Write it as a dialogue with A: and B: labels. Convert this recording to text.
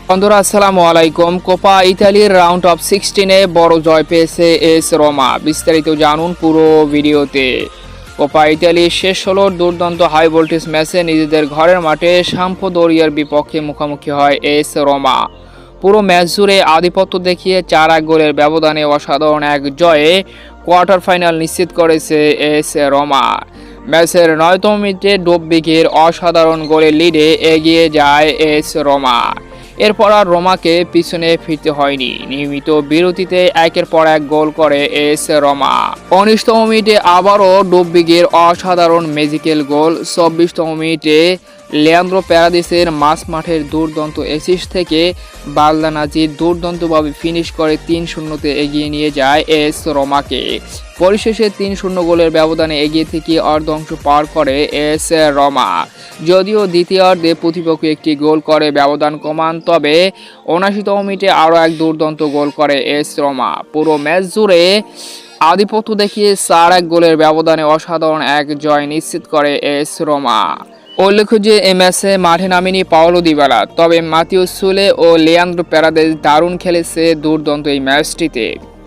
A: বন্ধুরা আসসালামু আলাইকুম। কোপা ইতালির রাউন্ড অফ 16-এ বড় জয় পেয়েছে এস রোমা। বিস্তারিত জানুন পুরো ভিডিওতে। কোপা ইতালির শেষ 16 দুর্দান্ত হাই ভোল্টেজ ম্যাচে নিজেদের ঘরের মাঠে সাম্পদোরিয়ার বিপক্ষে মুখোমুখি হয় এস রোমা। পুরো ম্যাচ জুড়ে আধিপত্য দেখিয়ে 4-1 গোলের ব্যবধানে অসাধারণ এক জয়ে কোয়ার্টার ফাইনাল নিশ্চিত করেছে এস রোমা। ম্যাচের 9তম মিনিটে ডোববিগের অসাধারণ গোলের লিডে এগিয়ে যায় এস রোমা। এরপর আর রোমাকে পিছনে ফিরতে হয়নি। নিয়মিত বিরতিতে একের পর এক গোল করে এস রোমা। 19তম মিনিটে আবারও ডোববিগের অসাধারণ ম্যাজিক্যাল গোল। 24তম মিনিটে লিয়ান্দ্রো প্যারাদিসের মাঝ মাঠের দুর্দান্ত অ্যাসিস্ট থেকে বালদানাজির দুর্দান্তভাবে ফিনিশ করে 3-0-তে এগিয়ে নিয়ে যায় এস রোমাকে। পরিশেষে 3-0 গোলের ব্যবধানে এগিয়ে থেকে অর্ধাংশ পার করে এস রোমা। যদিও দ্বিতীয়ার্ধে প্রতিপক্ষ একটি গোল করে ব্যবধান কমান, তবে 79তম মিনিটে আরও এক দুর্দান্ত গোল করে এস রোমা। পুরো ম্যাচ জুড়ে আধিপত্য দেখিয়ে 4-1 গোলের ব্যবধানে অসাধারণ এক জয় নিশ্চিত করে এস রোমা। উল্লেখ্য যে এই ম্যাচে মাঠে নামেনি পাওলো দিবালা, তবে মাতিও সুলে ও লিয়ান্দ্রো প্যারাদেস দারুণ খেলেছে দুর্দান্ত এই ম্যাচটিতে।